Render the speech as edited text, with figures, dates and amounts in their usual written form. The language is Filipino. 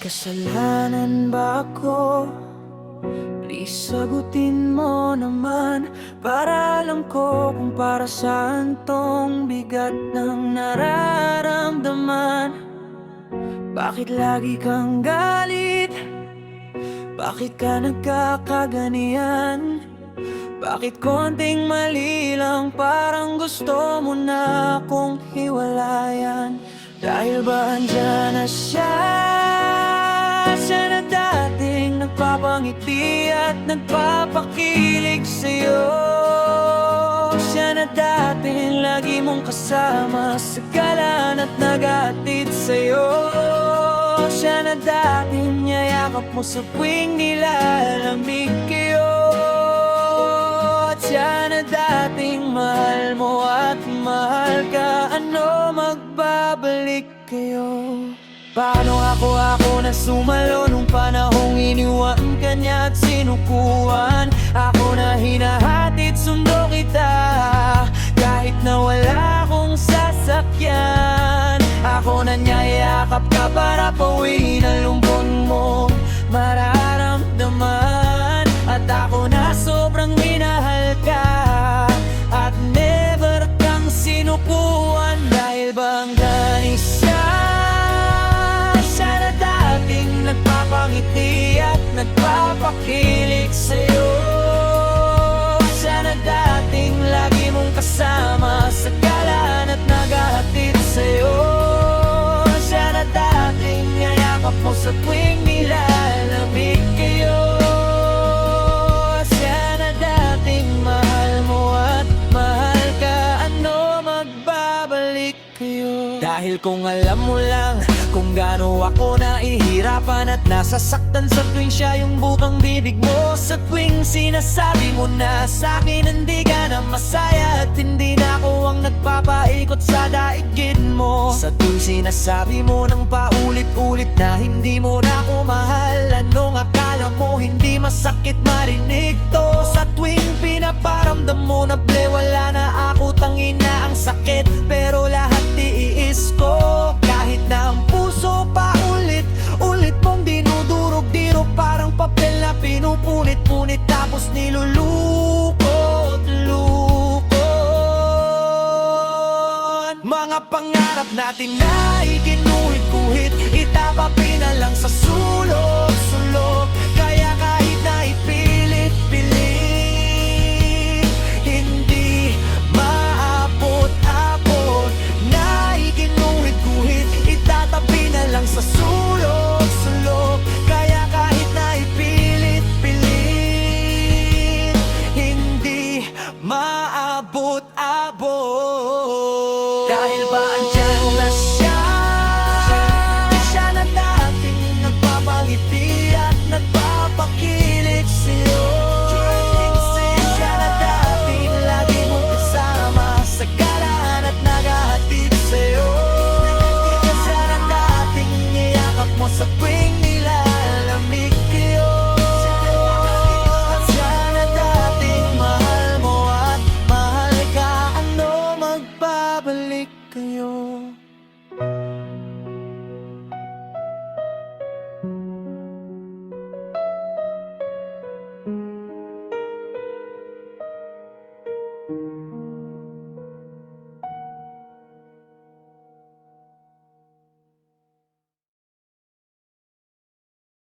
kasalanan ba ako? Please sagutin mo naman, para alam ko kung para saan tong bigat ng nararamdaman. Bakit lagi kang galit? Bakit ka nagkakaganiyan? Bakit konting mali lang parang gusto mo na akong hiwalayan? Dahil ba andyan na siya? Siya na dating nagpapangiti at nagpapakilig sa'yo. Siya na dating lagi mong kasama sa galan at naghahatid sa'yo. Siya na dating niyayakap mo sa tuwing nilalamig kayo. At siya na dating mahal mo at mahal ka, ano magbabalik kayo? Paano ako na sumalo nung panahong iniwan ka niya at sinukuan? Ako na hinahatid, sundo kita kahit na wala akong sasakyan. Ako na niyayakap ka para pawiin ang lumbon mo mararamdaman. At ako na sobrang minahal ka at never kang sinukuan. Dahil bang ganis siya? Siya na dating nagpapangiti at nagpapakilig sa'yo. Siya na dating lagi mong kasama sa galan at naghahatid sa'yo. Siya na dating niyayakap mo sa tuwing nilalamig kayo. Siya na dating mahal mo at mahal ka, ano magbabalik kayo? Dahil kung alam mo lang kung gaano ako nahihirapan at nasasaktan sa tuwing siya yung bukang bibig mo. Sa tuwing sinasabi mo na sa'kin hindi ka na masaya at hindi na ako ang nagpapaikot sa daigid mo. Sa tuwing sinasabi mo ng paulit-ulit na hindi mo na ako mahal, anong akala mo hindi masakit marinig to? Sa tuwing pinaparamdam mo na ble wala na ako, tangina ang sakit, pero lahat iis ko. Kahit na ang puso pa ulit mong dinudurog-dirog, parang papel na pinupunit-punit tapos nilulukot-lukot. Mga pangarap natin na ikinuhit-kuhit, itapapi na lang sa sulok.